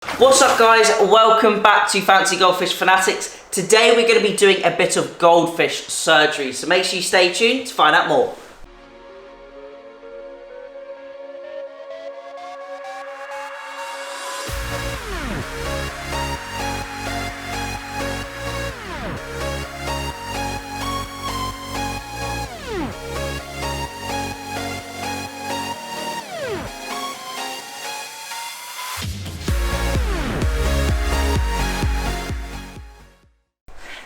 What's up guys, welcome back to Fancy Goldfish Fanatics. Today we're going to be doing a bit of goldfish surgery, so make sure you stay tuned to find out more.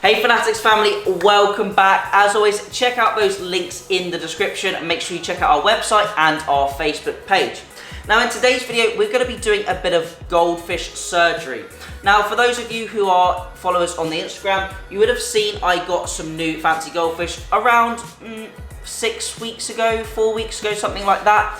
Hey Fanatics family, welcome back. As always, check out those links in the description and make sure you check out our website and our Facebook page. Now in today's video, we're going to be doing a bit of goldfish surgery. Now for those of you who are followers on the Instagram, you would have seen I got some new fancy goldfish around 6 weeks ago, 4 weeks ago, something like that.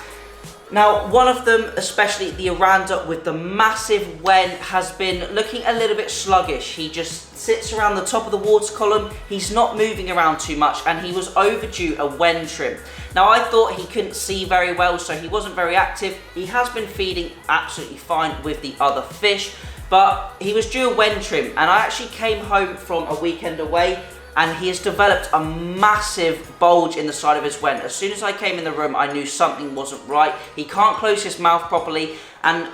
Now, one of them, especially the Oranda with the massive wen, has been looking a little bit sluggish. He just sits around the top of the water column. He's not moving around too much, and he was overdue a wen trim. Now, I thought he couldn't see very well, so he wasn't very active. He has been feeding absolutely fine with the other fish, but he was due a wen trim, and I actually came home from a weekend away, and he has developed a massive bulge in the side of his wen. As soon as I came in the room, I knew something wasn't right. He can't close his mouth properly, and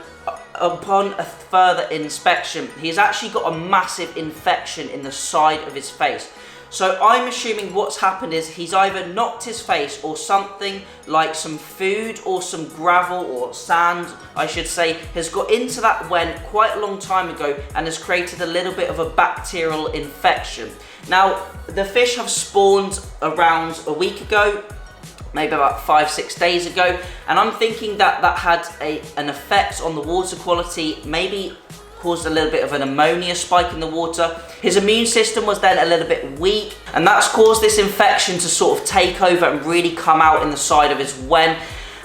upon a further inspection, he's actually got a massive infection in the side of his face. So I'm assuming what's happened is he's either knocked his face, or something like some food or some gravel or sand, I should say, has got into that wen quite a long time ago and has created a little bit of a bacterial infection. Now, the fish have spawned around a week ago, maybe about 5-6 days ago, and I'm thinking that that had an effect on the water quality, maybe caused a little bit of an ammonia spike in the water. His immune system was then a little bit weak, and that's caused this infection to sort of take over and really come out in the side of his wen.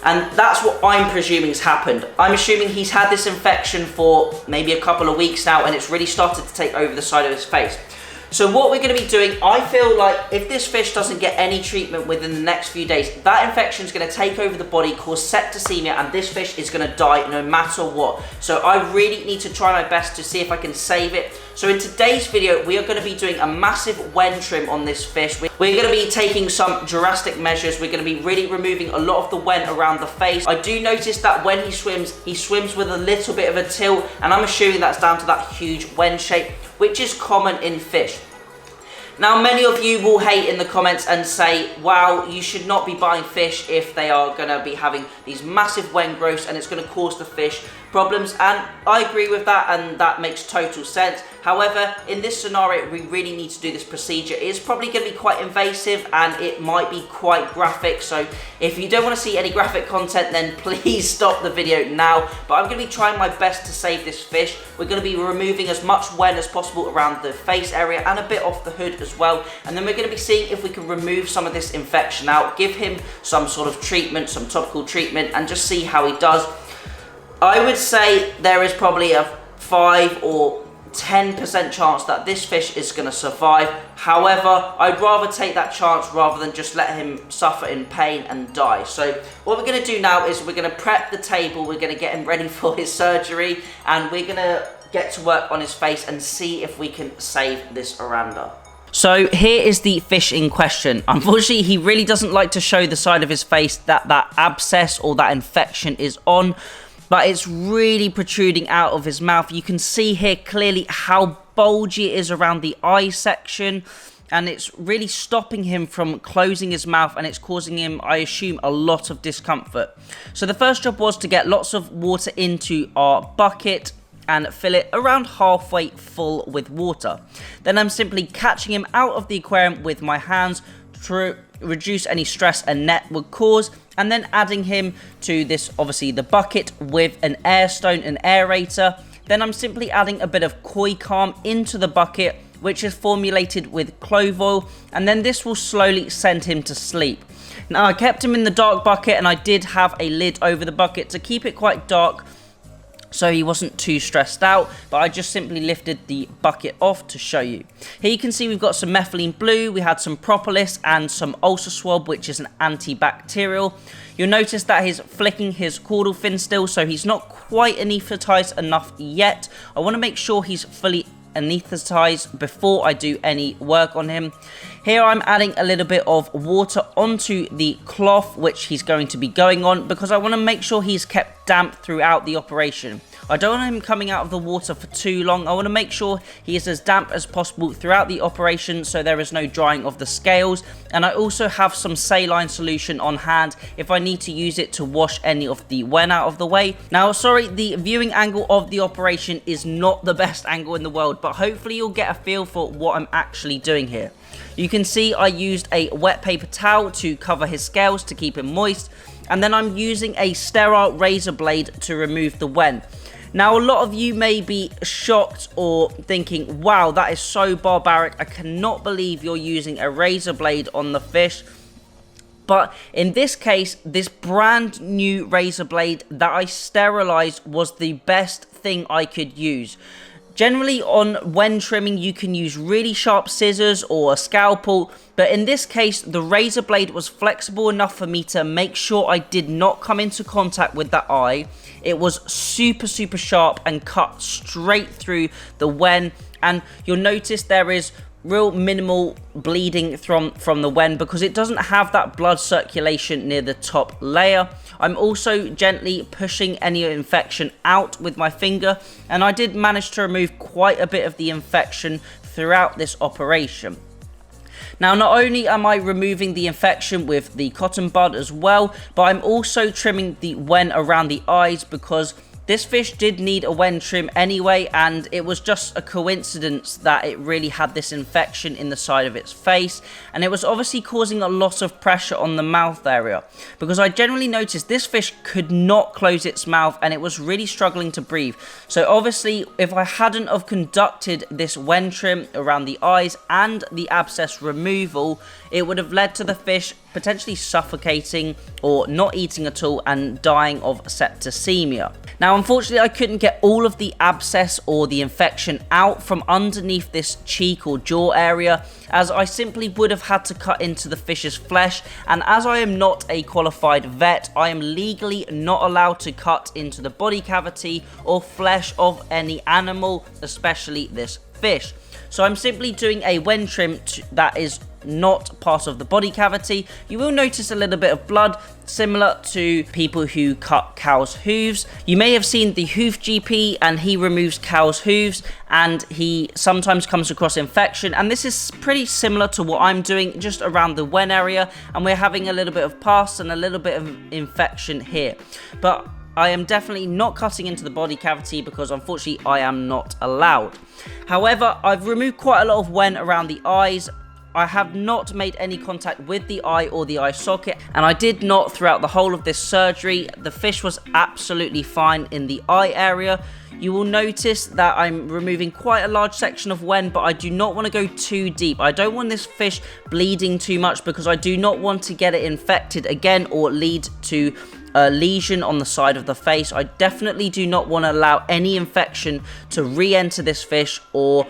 And that's what I'm presuming has happened. I'm assuming he's had this infection for maybe a couple of weeks now, and it's really started to take over the side of his face. So what we're going to be doing, I feel like if this fish doesn't get any treatment within the next few days, that infection is going to take over the body, cause septicemia, and this fish is going to die no matter what. So I really need to try my best to see if I can save it. So in today's video, we are going to be doing a massive wen trim on this fish. We're going to be taking some drastic measures. We're going to be really removing a lot of the wen around the face. I do notice that when he swims with a little bit of a tilt, and I'm assuming that's down to that huge wen shape, which is common in fish. Now, many of you will hate in the comments and say, wow, you should not be buying fish if they are going to be having these massive wen growths and it's going to cause the fish problems. And I agree with that, and that makes total sense. However, in this scenario, we really need to do this procedure. It's probably going to be quite invasive and it might be quite graphic. So if you don't want to see any graphic content, then please stop the video now. But I'm going to be trying my best to save this fish. We're going to be removing as much wen as possible around the face area and a bit off the hood as well. And then we're going to be seeing if we can remove some of this infection out, give him some sort of treatment, some topical treatment, and just see how he does. I would say there is probably a 5 or 10% chance that this fish is going to survive. However, I'd rather take that chance rather than just let him suffer in pain and die. So what we're going to do now is we're going to prep the table, we're going to get him ready for his surgery, and we're going to get to work on his face and see if we can save this Oranda. So here is the fish in question. Unfortunately, he really doesn't like to show the side of his face that abscess or that infection is on, but it's really protruding out of his mouth. You can see here clearly how bulgy it is around the eye section, and it's really stopping him from closing his mouth, and it's causing him, I assume, a lot of discomfort. So the first job was to get lots of water into our bucket and fill it around halfway full with water. Then I'm simply catching him out of the aquarium with my hands to reduce any stress a net would cause, and then adding him to this, obviously the bucket, with an air stone, an aerator. Then I'm simply adding a bit of koi calm into the bucket, which is formulated with clove oil, and then this will slowly send him to sleep. Now I kept him in the dark bucket, and I did have a lid over the bucket to keep it quite dark so he wasn't too stressed out, but I just simply lifted the bucket off to show you. Here you can see we've got some methylene blue, we had some propolis and some ulcer swab, which is an antibacterial. You'll notice that he's flicking his caudal fin still, so he's not quite anaesthetized enough yet. I want to make sure he's fully anaesthetized before I do any work on him. Here I'm adding a little bit of water onto the cloth which he's going to be going on, because I want to make sure he's kept damp throughout the operation. I don't want him coming out of the water for too long. I want to make sure he is as damp as possible throughout the operation so there is no drying of the scales. And I also have some saline solution on hand if I need to use it to wash any of the wen out of the way. Now, sorry, the viewing angle of the operation is not the best angle in the world, but hopefully you'll get a feel for what I'm actually doing here. You can see I used a wet paper towel to cover his scales to keep him moist, and then I'm using a sterile razor blade to remove the wen. Now, a lot of you may be shocked or thinking, wow, that is so barbaric. I cannot believe you're using a razor blade on the fish. But in this case, this brand new razor blade that I sterilized was the best thing I could use. Generally, when trimming, you can use really sharp scissors or a scalpel, but in this case, the razor blade was flexible enough for me to make sure I did not come into contact with the eye. It was super sharp and cut straight through the wen, and you'll notice there is real minimal bleeding from the wen because it doesn't have that blood circulation near the top layer. I'm also gently pushing any infection out with my finger, and I did manage to remove quite a bit of the infection throughout this operation. Now, not only am I removing the infection with the cotton bud as well, but I'm also trimming the wen around the eyes because this fish did need a wen trim anyway, and it was just a coincidence that it really had this infection in the side of its face, and it was obviously causing a lot of pressure on the mouth area because I generally noticed this fish could not close its mouth and it was really struggling to breathe. So obviously, if I hadn't have conducted this wen trim around the eyes and the abscess removal, it would have led to the fish potentially suffocating or not eating at all and dying of septicemia. Now, unfortunately, I couldn't get all of the abscess or the infection out from underneath this cheek or jaw area, as I simply would have had to cut into the fish's flesh, and as I am not a qualified vet, I am legally not allowed to cut into the body cavity or flesh of any animal, especially this fish. So I'm simply doing a wen trim that is not part of the body cavity. You will notice a little bit of blood, similar to people who cut cows' hooves. You may have seen the hoof GP, and he removes cows' hooves, and he sometimes comes across infection, and this is pretty similar to what I'm doing, just around the wen area, and we're having a little bit of pus and a little bit of infection here. But I am definitely not cutting into the body cavity because unfortunately I am not allowed. However, I've removed quite a lot of wen around the eyes. I have not made any contact with the eye or the eye socket, and I did not throughout the whole of this surgery. The fish was absolutely fine in the eye area. You will notice that I'm removing quite a large section of wen, but I do not want to go too deep. I don't want this fish bleeding too much because I do not want to get it infected again or lead to a lesion on the side of the face. I definitely do not want to allow any infection to re-enter this fish or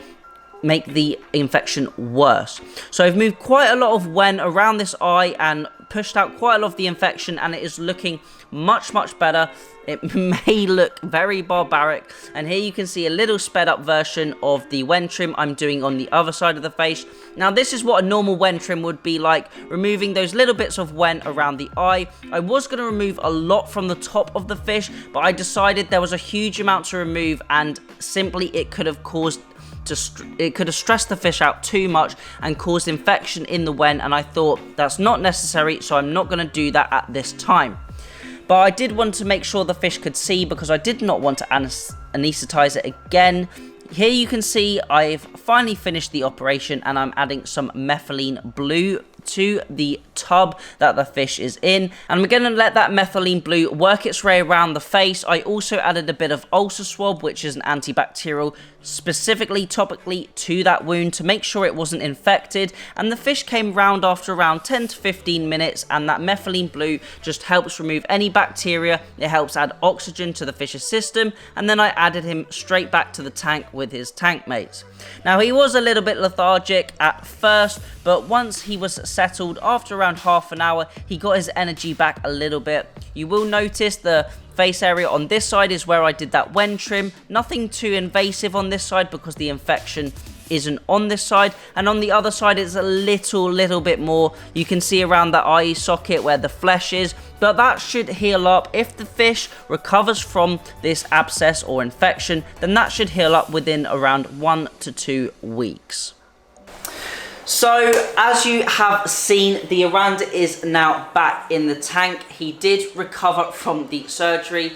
make the infection worse. So I've moved quite a lot of wen around this eye and pushed out quite a lot of the infection, and it is looking much better. It may look very barbaric, and here you can see a little sped up version of the wen trim I'm doing on the other side of the face. Now, this is what a normal wen trim would be like, removing those little bits of wen around the eye. I was going to remove a lot from the top of the fish, but I decided there was a huge amount to remove, and simply it could have stressed the fish out too much and caused infection in the wen, and I thought that's not necessary, so I'm not going to do that at this time. But I did want to make sure the fish could see because I did not want to anesthetize it again. Here you can see I've finally finished the operation, and I'm adding some methylene blue to the tub that the fish is in, and we're going to let that methylene blue work its way around the face. I also added a bit of ulcer swab, which is an antibacterial, specifically topically to that wound to make sure it wasn't infected, and the fish came round after around 10 to 15 minutes, and that methylene blue just helps remove any bacteria. It helps add oxygen to the fish's system, and then I added him straight back to the tank with his tank mates. Now, he was a little bit lethargic at first, but once he was settled. After around half an hour, he got his energy back a little bit. You will notice the face area on this side is where I did that wen trim. Nothing too invasive on this side because the infection isn't on this side, and on the other side it's a little bit more. You can see around that eye socket where the flesh is, but that should heal up. If the fish recovers from this abscess or infection, then that should heal up within around 1 to 2 weeks. So, as you have seen, the Oranda is now back in the tank. He did recover from the surgery,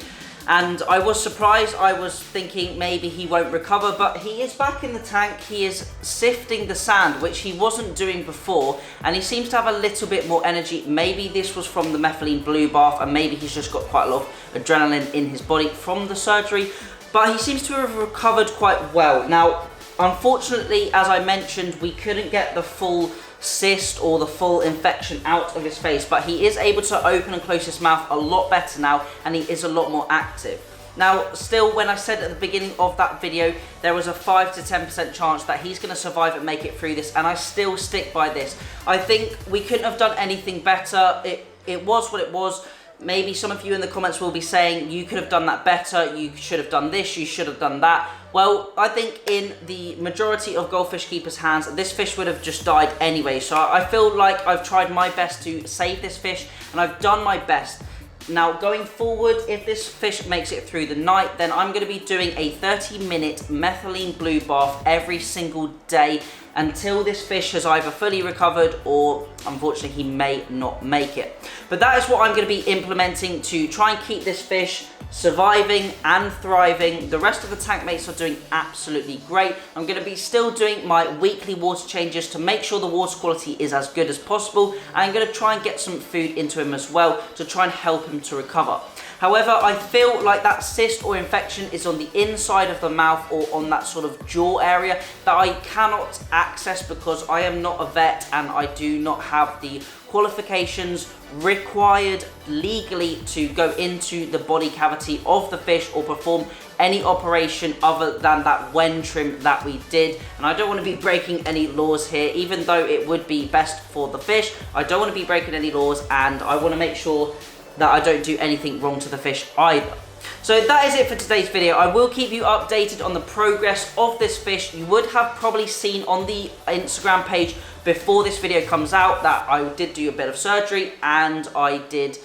and I was surprised. I was thinking maybe he won't recover, but he is back in the tank. He is sifting the sand, which he wasn't doing before, and he seems to have a little bit more energy. Maybe this was from the methylene blue bath, and maybe he's just got quite a lot of adrenaline in his body from the surgery, but he seems to have recovered quite well. Now, unfortunately, as I mentioned, we couldn't get the full cyst or the full infection out of his face, but he is able to open and close his mouth a lot better now, and he is a lot more active. Now, still, when I said at the beginning of that video, there was a 5 to 10% chance that he's going to survive and make it through this, and I still stick by this. I think we couldn't have done anything better. It was what it was. Maybe some of you in the comments will be saying, you could have done that better, you should have done this, you should have done that. Well, I think in the majority of goldfish keepers' hands, this fish would have just died anyway. So I feel like I've tried my best to save this fish, and I've done my best. Now, going forward, if this fish makes it through the night, then I'm going to be doing a 30-minute methylene blue bath every single day until this fish has either fully recovered or, unfortunately, he may not make it. But that is what I'm going to be implementing to try and keep this fish surviving and thriving. The rest of the tank mates are doing absolutely great. I'm going to be still doing my weekly water changes to make sure the water quality is as good as possible. And I'm going to try and get some food into him as well to try and help him to recover. However, I feel like that cyst or infection is on the inside of the mouth or on that sort of jaw area that I cannot access because I am not a vet and I do not have the qualifications required legally to go into the body cavity of the fish or perform any operation other than that wen trim that we did. And I don't want to be breaking any laws here, even though it would be best for the fish. I don't want to be breaking any laws, and I want to make sure that I don't do anything wrong to the fish either. So that is it for today's video. I will keep you updated on the progress of this fish. You would have probably seen on the Instagram page before this video comes out that I did do a bit of surgery, and I did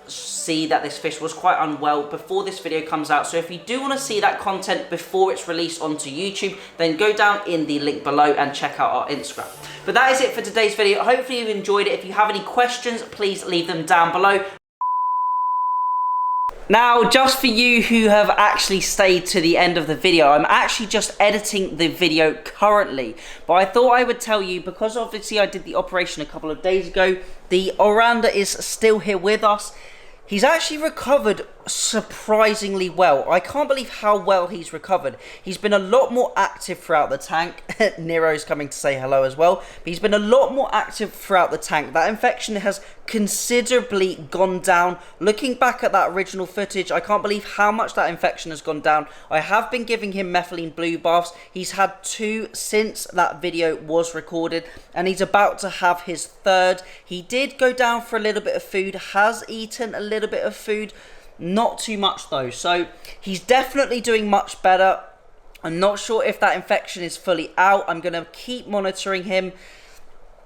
see that this fish was quite unwell before this video comes out. So if you do want to see that content before it's released onto YouTube, then go down in the link below and check out our Instagram. But that is it for today's video. Hopefully you've enjoyed it. If you have any questions, please leave them down below. Now, just for you who have actually stayed to the end of the video, I'm actually just editing the video currently. But I thought I would tell you, because obviously I did the operation a couple of days ago, the Oranda is still here with us. He's actually recovered surprisingly well. I can't believe how well he's recovered. He's been a lot more active throughout the tank. Nero's coming to say hello as well. But he's been a lot more active throughout the tank. That infection has considerably gone down. Looking back at that original footage, I can't believe how much that infection has gone down. I have been giving him methylene blue baths. He's had 2 since that video was recorded, and he's about to have his 3rd. He did go down for a little bit of food, has eaten a little bit of food. Not too much though, so he's definitely doing much better. I'm not sure if that infection is fully out. I'm going to keep monitoring him.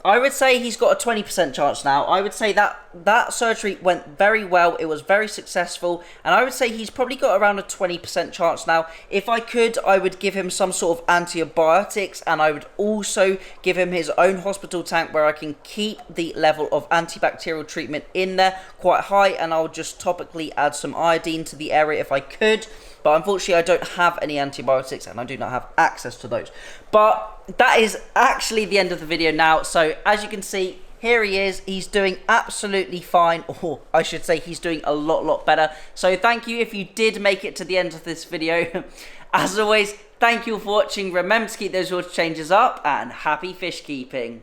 I would say he's got a 20% chance now. I would say that surgery went very well. It was very successful. And I would say he's probably got around a 20% chance now. If I could, I would give him some sort of antibiotics. And I would also give him his own hospital tank where I can keep the level of antibacterial treatment in there quite high. And I'll just topically add some iodine to the area if I could. But unfortunately, I don't have any antibiotics and I do not have access to those. But that is actually the end of the video now. So as you can see, here he is. He's doing absolutely fine. Or I should say he's doing a lot better. So thank you if you did make it to the end of this video. As always, thank you for watching. Remember to keep those water changes up and happy fish keeping.